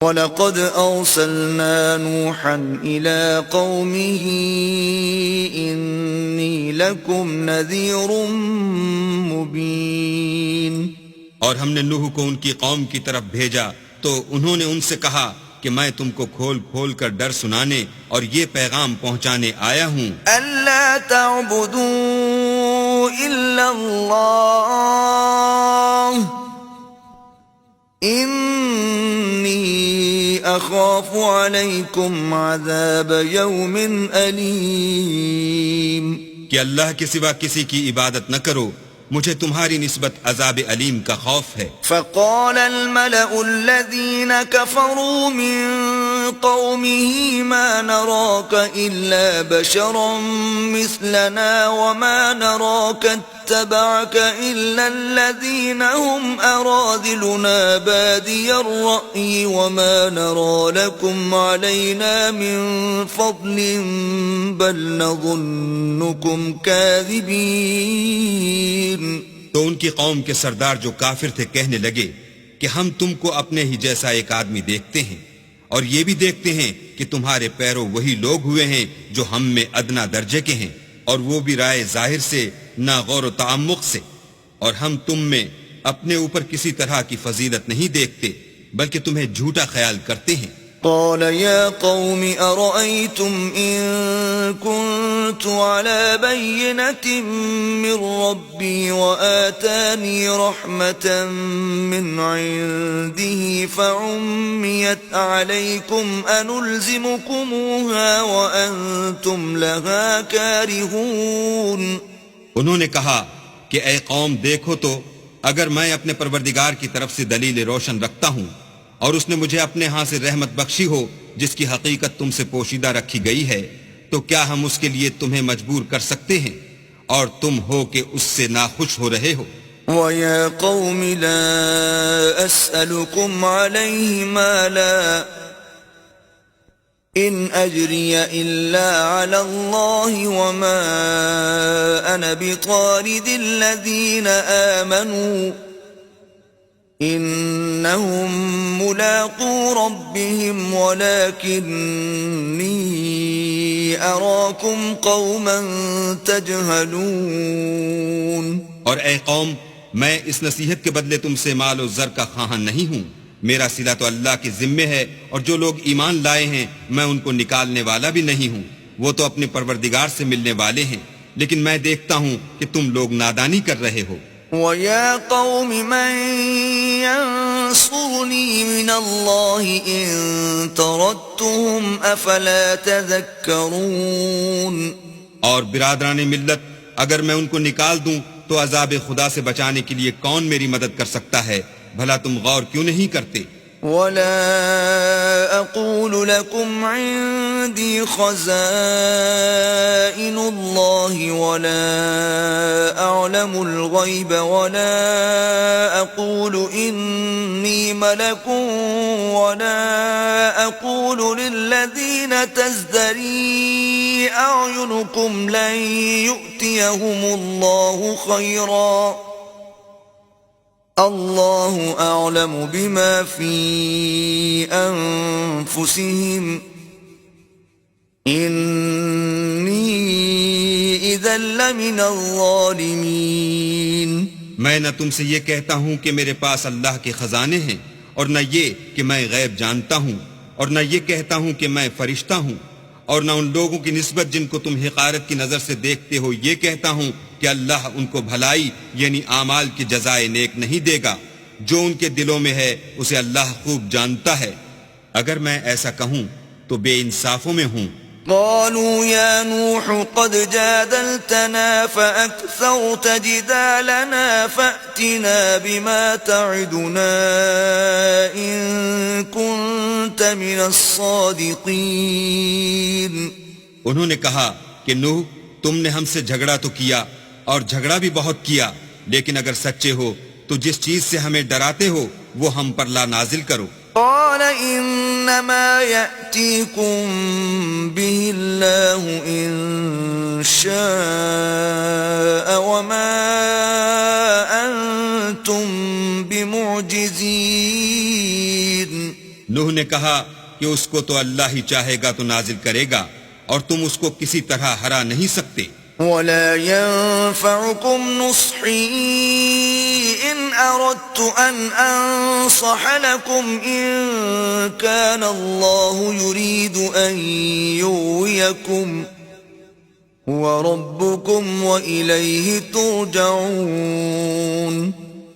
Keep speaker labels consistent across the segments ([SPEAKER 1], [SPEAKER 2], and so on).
[SPEAKER 1] وَلَقَدْ أَرْسَلْنَا نُوحًا إِلَىٰ قَوْمِهِ إِنِّي لَكُمْ نَذِيرٌ مُّبِينٌ۔
[SPEAKER 2] اور ہم نے نوح کو ان کی قوم کی طرف بھیجا تو انہوں نے ان سے کہا کہ میں تم کو کھول کھول کر ڈر سنانے اور یہ پیغام پہنچانے آیا ہوں
[SPEAKER 1] أَلَّا تَعْبُدُوا إِلَّا اللَّهَ إِنِّي أَخَافُ عَلَيْكُمْ عَذَابَ يَوْمٍ أَلِيمٍ،
[SPEAKER 2] کہ اللہ کے سوا کسی کی عبادت نہ کرو، مجھے تمہاری نسبت عذاب علیم کا خوف ہے۔
[SPEAKER 1] فقال الملأ الذين كفروا من قومه ما نراك إلا بشرا مثلنا وما نراك اتبعك إلا الذين هم أراذلنا بادي الرأي وما نرى لكم علينا من فضل بل نظنكم كاذبين۔
[SPEAKER 2] تو ان کی قوم کے سردار جو کافر تھے کہنے لگے کہ ہم تم کو اپنے ہی جیسا ایک آدمی دیکھتے ہیں اور یہ بھی دیکھتے ہیں کہ تمہارے پیرو وہی لوگ ہوئے ہیں جو ہم میں ادنا درجے کے ہیں، اور وہ بھی رائے ظاہر سے نہ غور و تعمق سے، اور ہم تم میں اپنے اوپر کسی طرح کی فضیلت نہیں دیکھتے بلکہ تمہیں جھوٹا خیال کرتے ہیں۔
[SPEAKER 1] قال يا قوم أرأيتم إن كنت على بينة من ربي وآتاني رحمة من عنده فعميت عليكم أنلزمكموها وأنتم لها كارهون۔
[SPEAKER 2] انہوں نے کہا کہ اے قوم دیکھو تو اگر میں اپنے پروردگار کی طرف سے دلیل روشن رکھتا ہوں اور اس نے مجھے اپنے ہاں سے رحمت بخشی ہو جس کی حقیقت تم سے پوشیدہ رکھی گئی ہے، تو کیا ہم اس کے لیے تمہیں مجبور کر سکتے ہیں اور تم ہو کہ اس سے ناخوش ہو رہے ہو؟
[SPEAKER 1] وَيَا قَوْمِ لَا أَسْأَلُكُمْ عَلَيْهِ مَالًا إِنْ أَجْرِيَ إِلَّا عَلَى اللَّهِ وَمَا أَنَا بِطَارِدِ الَّذِينَ آمَنُوا إِنَّهُمْ مُلَاقُو رَبِّهِمْ وَلَكِنِّي أَرَاكُمْ قَوْمًا تَجْهَلُونَ۔
[SPEAKER 2] اور اے قوم، میں اس نصیحت کے بدلے تم سے مال و زر کا خواہاں نہیں ہوں، میرا صلہ تو اللہ کے ذمے ہے، اور جو لوگ ایمان لائے ہیں میں ان کو نکالنے والا بھی نہیں ہوں، وہ تو اپنے پروردگار سے ملنے والے ہیں، لیکن میں دیکھتا ہوں کہ تم لوگ نادانی کر رہے ہو۔
[SPEAKER 1] وَيَا قَوْمِ مَنْ يَنْصُرُنِي مِنَ اللَّهِ إِن طَرَدتُّهُمْ أَفَلَا تَذَكَّرُونَ۔
[SPEAKER 2] اور برادران ملت، اگر میں ان کو نکال دوں تو عذاب خدا سے بچانے کے لیے کون میری مدد کر سکتا ہے؟ بھلا تم غور کیوں نہیں کرتے؟
[SPEAKER 1] وَلَا أَقُولُ لَكُمْ عِندِي خَزَائِنُ اللَّهِ وَلَا أَعْلَمُ الْغَيْبَ وَلَا أَقُولُ إِنِّي مَلَكٌ وَلَا أَقُولُ لِلَّذِينَ تَزْدَرِي أَعْيُنُكُمْ لَن يُؤْتِيَهُمُ اللَّهُ خَيْرًا اللہ اعلم بما فی انفسہم انی اذا لمن الظالمین۔
[SPEAKER 2] میں نہ تم سے یہ کہتا ہوں کہ میرے پاس اللہ کے خزانے ہیں، اور نہ یہ کہ میں غیب جانتا ہوں، اور نہ یہ کہتا ہوں کہ میں فرشتہ ہوں، اور نہ ان لوگوں کی نسبت جن کو تم حقارت کی نظر سے دیکھتے ہو یہ کہتا ہوں کہ اللہ ان کو بھلائی یعنی اعمال کی جزائے نیک نہیں دے گا، جو ان کے دلوں میں ہے اسے اللہ خوب جانتا ہے، اگر میں ایسا کہوں تو بے انصافوں میں ہوں۔
[SPEAKER 1] قالوا يا نوح قد جادلتنا فأكثرت جدالنا فأتنا بما تعدنا إن كنت من الصادقين۔
[SPEAKER 2] انہوں نے کہا کہ نوح، تم نے ہم سے جھگڑا تو کیا اور جھگڑا بھی بہت کیا، لیکن اگر سچے ہو تو جس چیز سے ہمیں ڈراتے ہو وہ ہم پر لا نازل کرو۔
[SPEAKER 1] قال انما يأتيكم به الله ان شاء وما انتم بمعجزين۔
[SPEAKER 2] نوح نے کہا کہ اس کو تو اللہ ہی چاہے گا تو نازل کرے گا اور تم اس کو کسی طرح ہرا نہیں سکتے.
[SPEAKER 1] ولا ينفعكم نصحي إن أردت أن أنصح لكم إن كان الله يريد أن يغويكم هو ربكم وإليه ترجعون.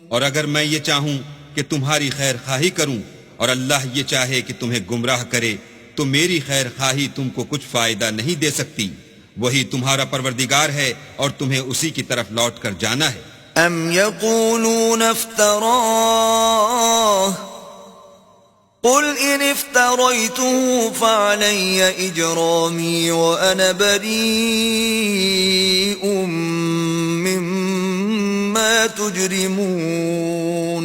[SPEAKER 2] اور اگر میں یہ چاہوں کہ تمہاری خیر خواہی کروں اور اللہ یہ چاہے کہ تمہیں گمراہ کرے تو میری خیر خواہی تم کو کچھ فائدہ نہیں دے سکتی. وہی تمہارا پروردگار ہے اور تمہیں اسی کی طرف لوٹ کر جانا ہے.
[SPEAKER 1] ام يقولون افتراه قل ان افتريته فعلي اجرامي وانا بريء مما تجرمون.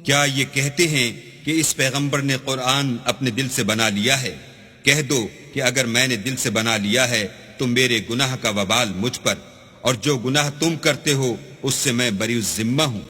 [SPEAKER 2] کیا یہ کہتے ہیں کہ اس پیغمبر نے قرآن اپنے دل سے بنا لیا ہے؟ کہہ دو کہ اگر میں نے دل سے بنا لیا ہے تو میرے گناہ کا وبال مجھ پر، اور جو گناہ تم کرتے ہو اس سے میں بری الذمہ ہوں.